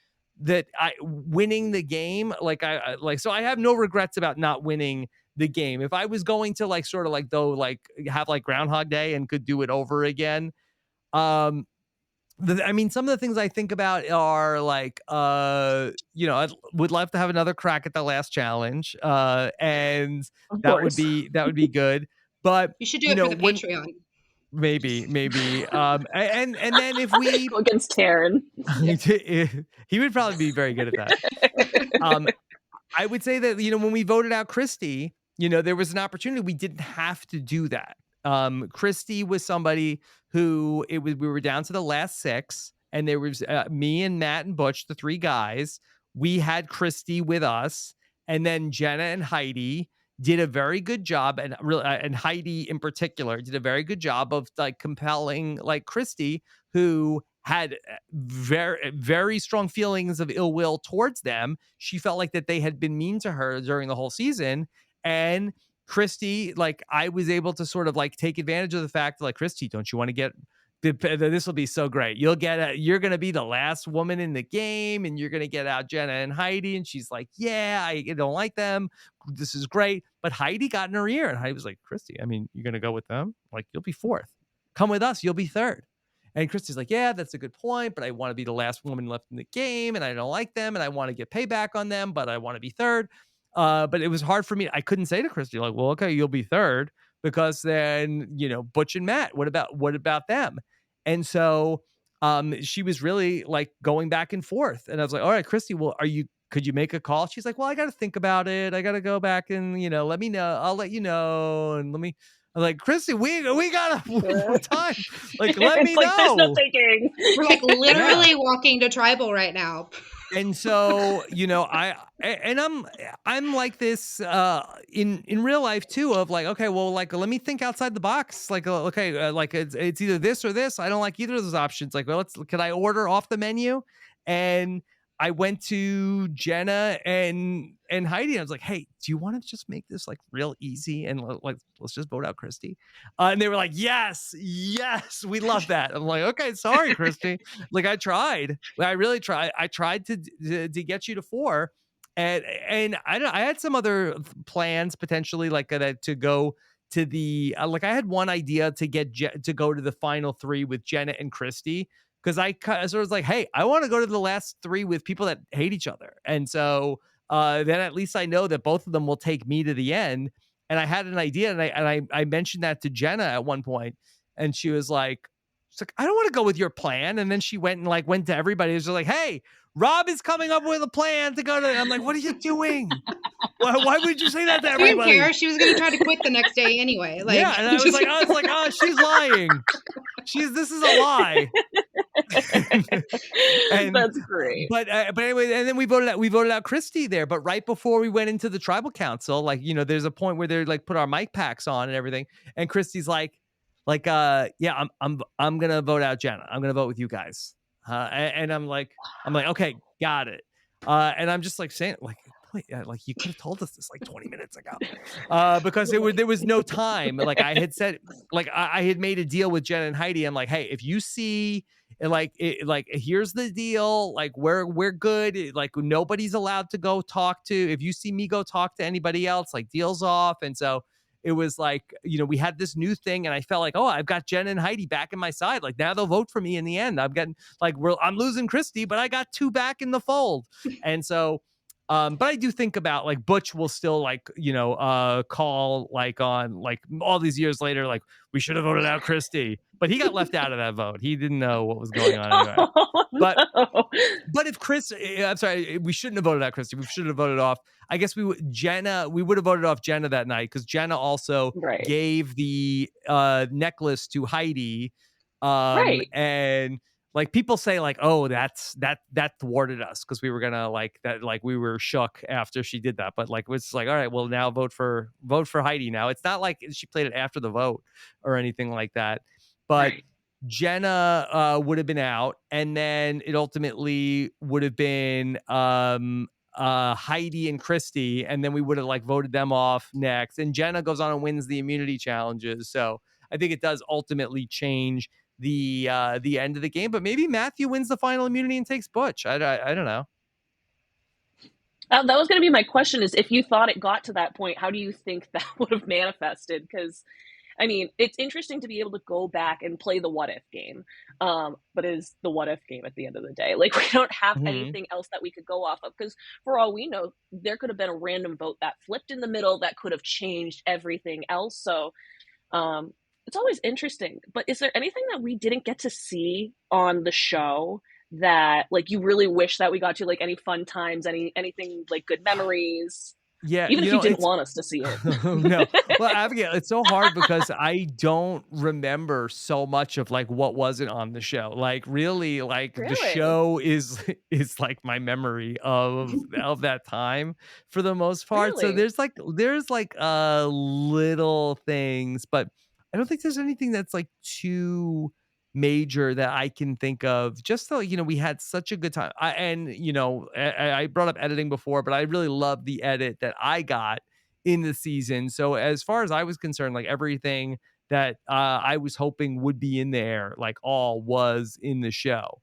that I winning the game, like like so I have no regrets about not winning the game. If I was going to like sort of like though like have like Groundhog Day and could do it over again, um I mean, some of the things I think about are like, I would love to have another crack at the last challenge, and Of that would course. be good. But You should do it for the when Patreon. maybe, and then if we, Go against Taryn. Yeah. he would probably be very good at that. Um, I would say that, when we voted out Christy, there was an opportunity. We didn't have to do that. Christy was somebody who we were down to the last six, and there was me and Matt and Butch, the three guys. We had Christy with us, and then Jenna and Heidi did a very good job, and really, and Heidi in particular did a very good job of like compelling like Christy, who had very very strong feelings of ill will towards them. She felt like that they had been mean to her during the whole season, and Christy, like I was able to sort of like take advantage of the fact like, Christy, don't you want to get this will be so great. You're going to be the last woman in the game, and you're going to get out Jenna and Heidi. And she's like, yeah, I don't like them. This is great. But Heidi got in her ear, and Heidi was like, Christy, I mean, you're going to go with them? Like, you'll be fourth. Come with us. You'll be third. And Christy's like, yeah, that's a good point, but I want to be the last woman left in the game, and I don't like them, and I want to get payback on them, but I want to be third. But it was hard for me. I couldn't say to Christy, like, well, okay, you'll be third, because then, Butch and Matt, what about them? And so she was really like going back and forth. And I was like, all right, Christy, well, could you make a call? She's like, well, I got to think about it. I got to go back and, let me know. I'll let you know. And I'm like, Christy, we got more time. Like, let It's me like there's no know. thinking. We're like Yeah. literally walking to tribal right now. And so, I'm like this in real life too, of like, okay, well, like, let me think outside the box. Like, okay, like it's either this or this. I don't like either of those options. Like, well, can I order off the menu? And I went to Jenna and Heidi, and I was like, hey, do you want to just make this like real easy, and like let's just vote out Christy? And they were like, yes, we love that. I'm like, okay, sorry, Christy. Like I really tried. I tried to get you to four, and I had some other plans potentially, like to go to the like I had one idea to get to go to the final three with Jenna and Christy, because I sort of was like, hey, I want to go to the last three with people that hate each other, and so then at least I know that both of them will take me to the end. And I had an idea, and I mentioned that to Jenna at one point, and she's like, I don't want to go with your plan. And then she went to everybody. It was like, hey, Rob is coming up with a plan to go to. I'm like, what are you doing? Why would you say that to She didn't everybody? care. She was going to try to quit the next day anyway. Like, yeah, and I was like, oh, she's lying. This is a lie. And That's great. But anyway, and then we voted out Christy there. But right before we went into the tribal council, like, there's a point where they're like put our mic packs on and everything, and Christy's like, yeah, I'm gonna vote out Jenna. I'm gonna vote with you guys. And I'm like, okay, got it. And I'm just like saying, like, wait, like you could have told us this like 20 minutes ago, because there was no time. Like I had said, like I had made a deal with Jenna and Heidi. I'm like, hey, if you see, like, here's the deal. Like we're good. Like nobody's allowed to go talk to. If you see me go talk to anybody else, like deal's off. And so it was like, we had this new thing, and I felt like, oh, I've got Jen and Heidi back in my side. Like now they'll vote for me in the end. I'm getting like, I'm losing Christy, but I got two back in the fold. And so, but I do think about like Butch will still like, call like on like all these years later, like we should have voted out Christy, but he got left out of that vote. He didn't know what was going on anyway. Oh, But no. but if I'm sorry, we shouldn't have voted out Christy. We should have voted off. I guess we would have voted off Jenna that night, because Jenna also Right. gave the necklace to Heidi. Right. And like people say like, oh, that thwarted us because we were gonna like that, like we were shook after she did that. But like it's like, all right, well now vote for Heidi now. It's not like she played it after the vote or anything like that. But Right. Jenna would have been out, and then it ultimately would have been Heidi and Christy, and then we would have like voted them off next. And Jenna goes on and wins the immunity challenges. So I think it does ultimately change the end of the game. But maybe Matthew wins the final immunity and takes Butch. I don't know. That was going to be my question: is if you thought it got to that point, how do you think that would have manifested? Because I mean, it's interesting to be able to go back and play the what if game, but it is the what if game at the end of the day. Like we don't have Mhm. anything else that we could go off of because for all we know, there could have been a random vote that flipped in the middle that could have changed everything else. So it's always interesting. But is there anything that we didn't get to see on the show that like you really wish that we got to, like any fun times, anything like good memories, Yeah, even you if you know, didn't it's want us to see it? no. Well, Abigail, it's so hard because I don't remember so much of like what wasn't on the show. Like really, like the Really? show is is like my memory of that time for the most part. So Really? there's like little things, but I don't think there's anything that's like too major that I can think of. Just so we had such a good time. I brought up editing before, but I really love the edit that I got in the season. So as far as I was concerned, like everything that I was hoping would be in there, like all was in the show.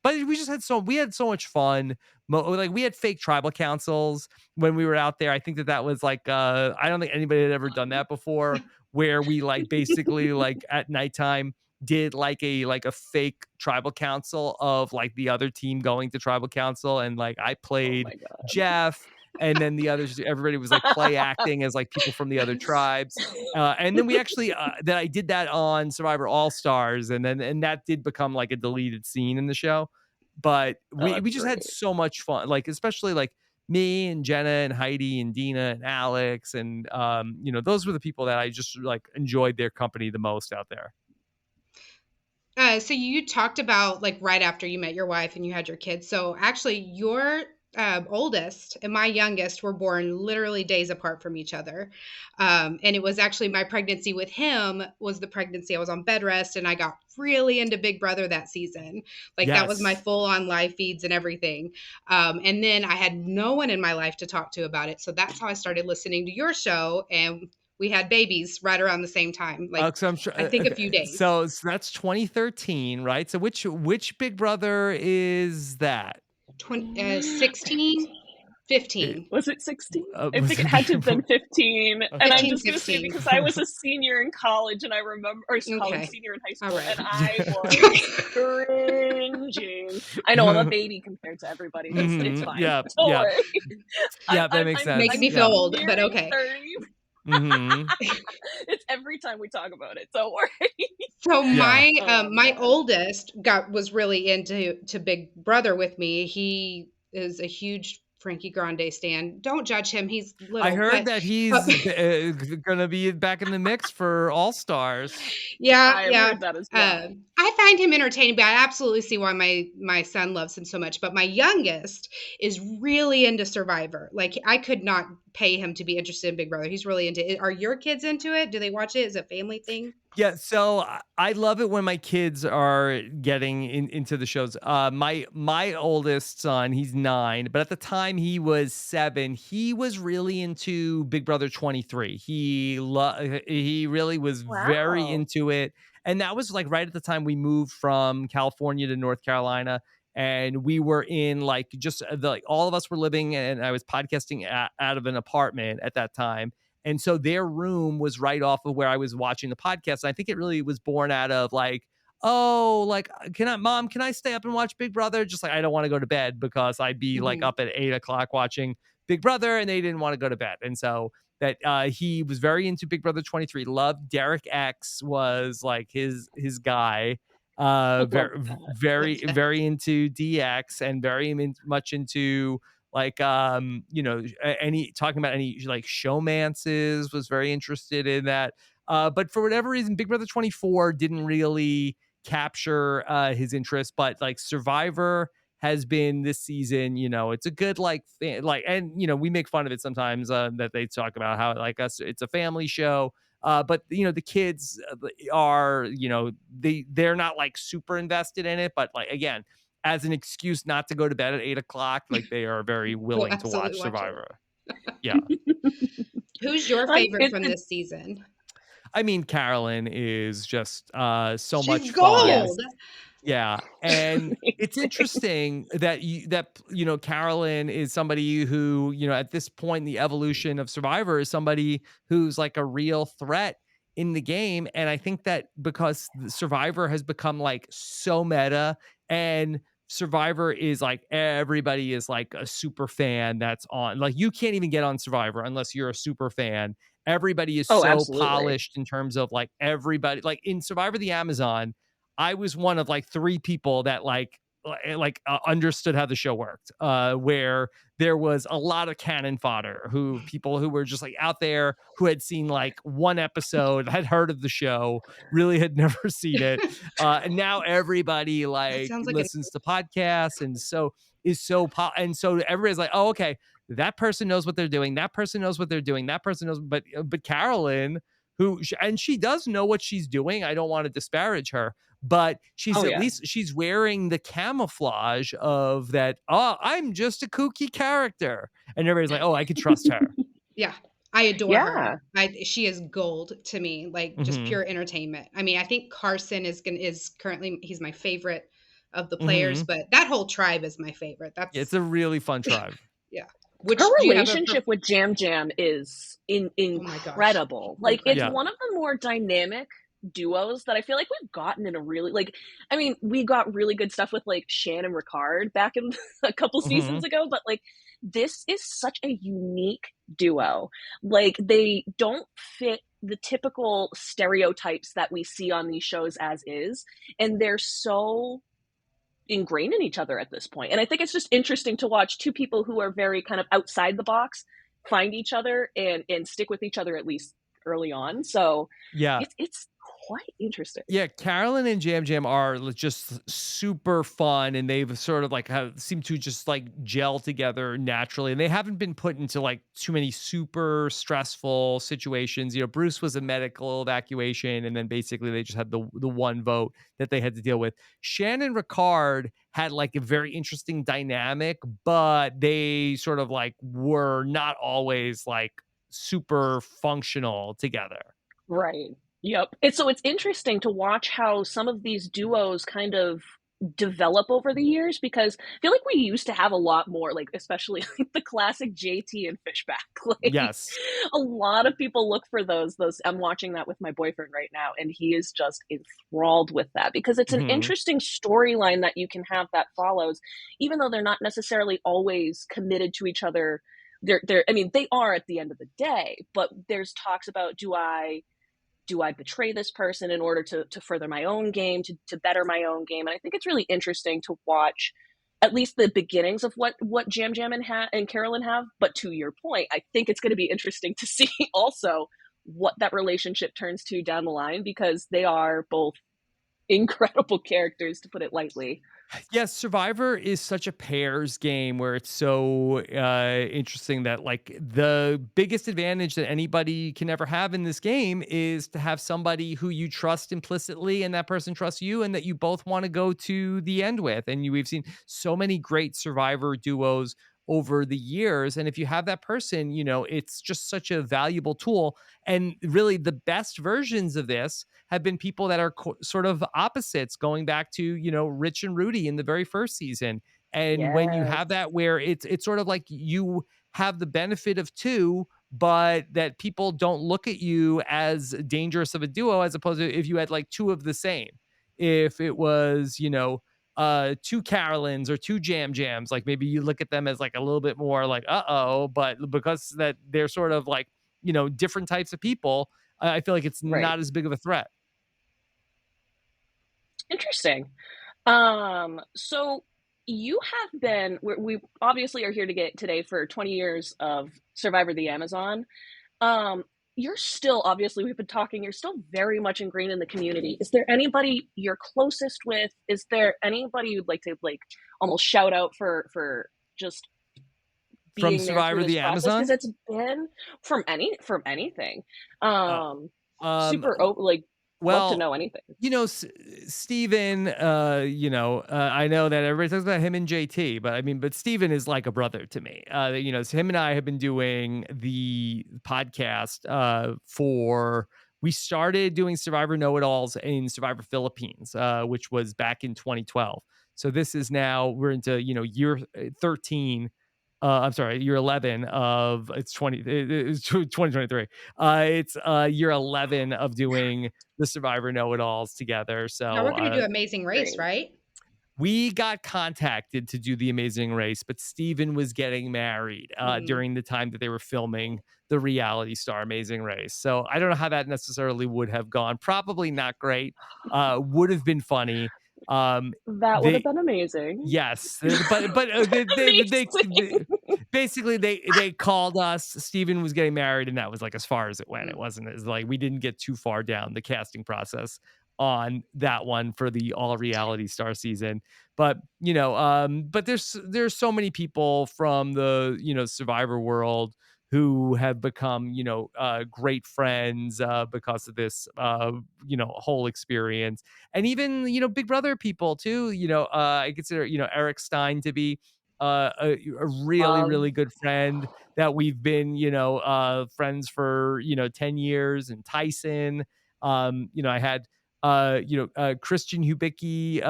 But we had so much fun. Like we had fake tribal councils when we were out there. I think that was like I don't think anybody had ever done that before, where we like basically like at nighttime did like a fake tribal council of like the other team going to tribal council, and like I Oh played my Jeff, and then the others, everybody was like play god. acting as like people from the other tribes. And then we actually that I did that on Survivor All Stars, and that did become like a deleted scene in the show. But Oh, we that's just had great. so much fun, like especially like me and Jenna and Heidi and Dina and Alex, and those were the people that I just like enjoyed their company the most out there. So you talked about like right after you met your wife and you had your kids. So actually, your oldest and my youngest were born literally days apart from each other, and it was actually my pregnancy with him was the pregnancy I was on bed rest, and I got really into Big Brother that season. Like that was my Yes. full on live feeds and everything. And then I had no one in my life to talk to about it, so that's how I started listening to your show, and we had babies right around the same time. Like So I'm sure. I think a few Okay, days. so that's 2013, right? So which Big Brother is that? 16, 15. 15. Was it 16? I Was think it it had to Big have been 15. And Okay. I'm 15, just going to say 16. because I was a senior in college and I remember, or college Okay. senior in high All school, right. and I was cringing. I know I'm a baby compared to everybody. It's fine. Yeah. Don't Yeah. worry. Yeah. That makes Making sense. me feel Yeah. old, but Nearing okay. 30. Hmm. It's every time we talk about it. Don't worry. So Yeah. my Man. oldest was really into Big Brother with me. He is a huge Frankie Grande stan. Don't judge him; he's I little, heard but that uh, he's gonna be back in the mix for All Stars. yeah, I have yeah. heard that as well. I find him entertaining, but I absolutely see why my son loves him so much. But my youngest is really into Survivor. Like I could not pay him to be interested in Big Brother. He's really into it. Are your kids into it? Do they watch it? Is it a family thing? Yeah, so I love it when my kids are getting into the shows. My oldest son, he's 9, but at the time he was 7. He was really into Big Brother 23. He really was very Wow. into it, and that was like right at the time we moved from California to North Carolina, and we were in like just like all of us were living, and I was podcasting out of an apartment at that time, and so their room was right off of where I was watching the podcast. And I think it really was born out of like, oh, like, can I stay up and watch Big Brother? Just like, I don't want to go to bed because I'd be like Hmm. up at 8 o'clock watching Big Brother and they didn't want to go to bed. And so that he was very into Big Brother 23, loved Derek X was like his guy. I love Very, that. very into DX and very much into like any talking about any like showmances, was very interested in that, but for whatever reason Big Brother 24 didn't really capture his interest, but like Survivor has been this season, it's a good and we make fun of it sometimes, that they talk about how like us it's a family show, but the kids are, they're not like super invested in it, but like again, as an excuse not to go to bed at 8 o'clock, like they are very We'll willing to absolutely watch watch it. Survivor. Yeah. Who's your I, favorite it, from it, this season? I mean, Carolyn is just so She's much fun. gold. yes. Yeah, and it's interesting that Carolyn is somebody who, at this point in the evolution of Survivor, is somebody who's like a real threat in the game. And I think that because Survivor has become like so meta, and Survivor is like everybody is like a super fan that's on. Like you can't even get on Survivor unless you're a super fan. Everybody is Oh, so absolutely. polished in terms of like everybody, like in Survivor the Amazon, I was one of like three people that understood how the show worked, where there was a lot of cannon fodder, who people who were just like out there, who had seen like one episode, had heard of the show, really had never seen it, and now everybody That like sounds like an listens to podcasts, and and so everybody's like, oh, okay, that person knows what they're doing, that person knows what they're doing, that person knows, but Carolyn, and she does know what she's doing. I don't want to disparage her, but Oh, at yeah. least she's wearing the camouflage of that. Oh, I'm just a kooky character, and everybody's like, oh, I could trust her. Yeah, I adore her. Yeah. She is gold to me, like just Mm-hmm. pure entertainment. I mean, I think Carson is currently he's my favorite of the players, Mm-hmm. but that whole tribe is my favorite. Yeah, it's That's a really fun tribe. yeah. Her Which do you have a relationship with Jam Jam is oh my gosh, incredible. Like it's Yeah. incredible. one of the more dynamic duos that I feel like we've gotten in a really like I mean, we got really good stuff with like Shan and Ricard back in a couple Mm-hmm. seasons ago, but like this is such a unique duo. Like they don't fit the typical stereotypes that we see on these shows as is, and they're so ingrained in each other at this point. And I think it's just interesting to watch two people who are very kind of outside the box find each other and stick with each other at least early on. So Yeah. it's quite interesting. Yeah, Carolyn and Jam Jam are just super fun, and they've sort of like seem to just like gel together naturally, and they haven't been put into like too many super stressful situations. Bruce was a medical evacuation, and then basically they just had the one vote that they had to deal with. Shannon Ricard had like a very interesting dynamic, but they sort of like were not always like super functional together. Right. Yep. It's interesting to watch how some of these duos kind of develop over the years because I feel like we used to have a lot more, like especially like the classic JT and Fishback. Like Yes. a lot of people look for those. I'm watching that with my boyfriend right now, and he is just enthralled with that because it's an Mhm. interesting storyline that you can have that follows, even though they're not necessarily always committed to each other. They're I mean, they are at the end of the day, but there's talks about do I betray this person in order to further my own game, to better my own game? And I think it's really interesting to watch at least the beginnings of what Jam Jam and Carolyn have. But to your point, I think it's going to be interesting to see also what that relationship turns to down the line because they are both incredible characters, to put it lightly. Yes, Survivor is such a pairs game where it's so interesting that like the biggest advantage that anybody can ever have in this game is to have somebody who you trust implicitly and that person trusts you and that you both want to go to the end with. And we've seen so many great Survivor duos over the years. And if you have that person, it's just such a valuable tool. And really the best versions of this have been people that are sort of opposites, going back to Rich and Rudy in the very first season. And when you have Yes. that, where it's sort of like you have the benefit of two, but that people don't look at you as dangerous of a duo, as opposed to if you had like two of the same. If it was two Carolyns or two Jam Jams, like maybe you look at them as like a little bit more like uh-oh, but because that they're sort of like different types of people, I feel like it's Right. not as big of a threat. Interesting. So you have been, we obviously are here to get today for 20 years of Survivor the Amazon. Um, you're still, obviously, we've been talking, you're still very much ingrained in the community. Is there anybody you're closest with? Is there anybody you'd like to like almost shout out for just From being there through Survivor this the process? Because Amazon? it's been from anything. Uh, um, Like love to well, know anything. Steven, I know that everybody talks about him and JT, but I mean, but Steven is like a brother to me. So him and I have been doing the podcast we started doing Survivor Know-It-Alls in Survivor Philippines, which was back in 2012. So this is now, we're into, year 13. I'm sorry, year 11 of it's 2023. It's year 11 of doing the Survivor Know-It-Alls together. Now So we're going to do Amazing Race, Great. right? we got contacted to do the Amazing Race, but Steven was getting married during the time that they were filming the reality star Amazing Race. So I don't know how that necessarily would have gone. Probably not great. Would have been funny. That would have They been amazing. Yes, but Amazing. basically they called us. Steven was getting married, and that was like as far as it went. It Mm. wasn't as like we didn't get too far down the casting process on that one for the all reality star season. But but there's so many people from the Survivor world who have become great friends because of this whole experience, and even Big Brother people too. I consider Eric Stein to be a really Love. really good friend that we've been friends for 10 years. And Tyson, I had Christian Hubicki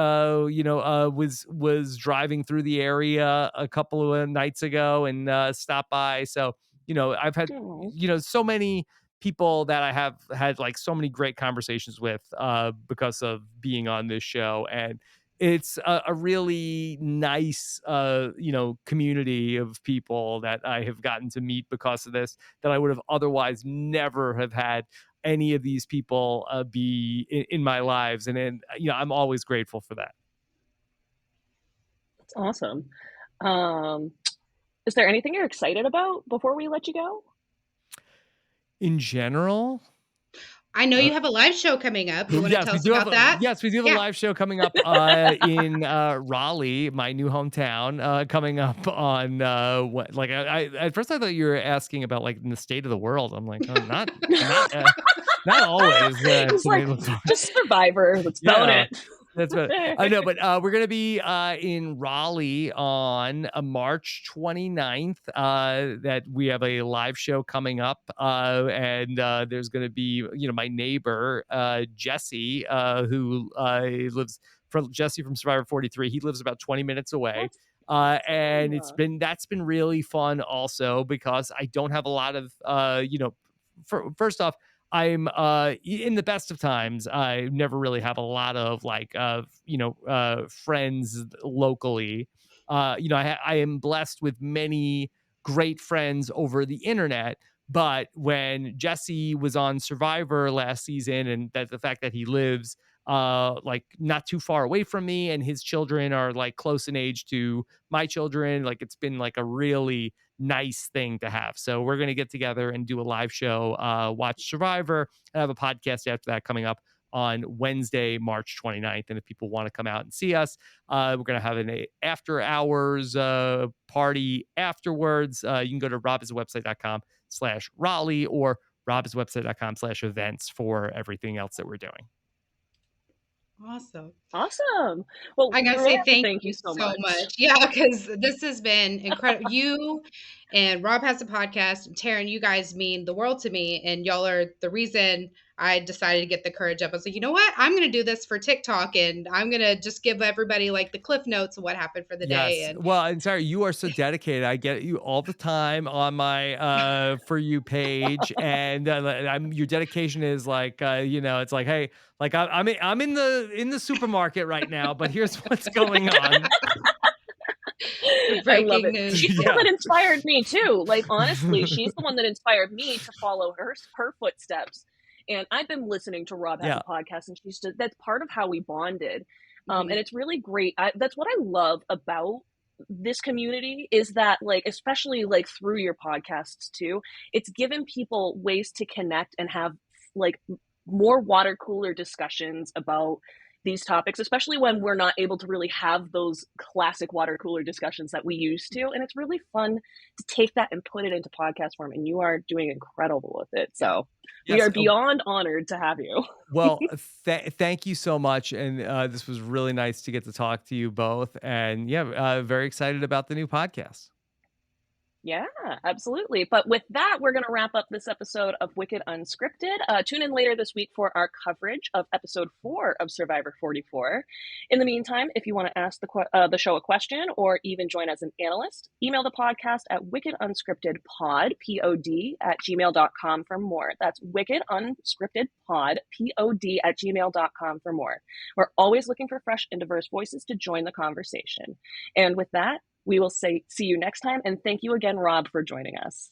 was driving through the area a couple of nights ago and stopped by. So I've had Oh, so many people that I have had like so many great conversations with because of being on this show. And it's a really nice community of people that I have gotten to meet because of this, that I would have otherwise never have had any of these people be in my lives. And I'm always grateful for that. that's awesome. Um, is there anything you're excited about before we let you go? In general, I know you have a live show coming up. You want to yes, tell we us do have about that? a Yeah. live show coming up in Raleigh, my new hometown, coming up on I at first I thought you were asking about like in the state of the world. I'm like, oh, not always. It's To me, like just Survivor. That's about yeah. it. That's what I know, but we're gonna be in Raleigh on March 29th. That we have a live show coming up, and there's gonna be my neighbor Jesse, who lives from Jesse from Survivor 43. He lives about 20 minutes away. That's And awesome. that's been really fun also because I don't have a lot of first off, I'm in the best of times, I never really have a lot of like friends locally. I am blessed with many great friends over the internet. But when Jesse was on Survivor last season, and that the fact that he lives like not too far away from me, and his children are like close in age to my children, like it's been like a really nice thing to have. So we're going to get together and do a live show, watch Survivor, and have a podcast after that coming up on Wednesday, March 29th. And if people want to come out and see us, we're going to have an after hours party afterwards. You can go to robiswebsite.com/Raleigh or robiswebsite.com/events for everything else that we're doing. Awesome. Awesome. Well, I we gotta really say have to thank thank you you so so much. much. Yeah, because this has been incredible. You and Rob has a podcast, and Taryn, you guys mean the world to me, and y'all are the reason I decided to get the courage up. I was like, you know what? I'm gonna do this for TikTok, and I'm gonna just give everybody like the cliff notes of what happened for the day. Yes. And Well, and sorry, you are so dedicated. I get you all the time on my For You page, and your dedication is like it's like, hey, like I'm in the supermarket right now, but here's what's going on. the I love breaking it. news. She's the one Yeah. that inspired me too. Like honestly, she's the one that inspired me to follow her footsteps. And I've been listening to Rob has a Yeah. podcast, and that's part of how we bonded. And Mhm. it's really great. That's what I love about this community is that, like, especially like through your podcasts too, it's given people ways to connect and have like more water cooler discussions about these topics, especially when we're not able to really have those classic water cooler discussions that we used to. And it's really fun to take that and put it into podcast form. And you are doing incredible with it. So we Yes. are beyond honored to have you. Well, thank you so much, and this was really nice to get to talk to you both. And yeah, very excited about the new podcast. Yeah, absolutely. But with that, we're going to wrap up this episode of Wicked Unscripted. Tune in later this week for our coverage of episode 4 of Survivor 44. In the meantime, if you want to ask the show a question or even join as an analyst, email the podcast at wickedunscriptedpod, P-O-D, at gmail.com for more. That's wickedunscriptedpod, P-O-D, at gmail.com for more. We're always looking for fresh and diverse voices to join the conversation. And with that, we will see you next time. And thank you again, Rob, for joining us.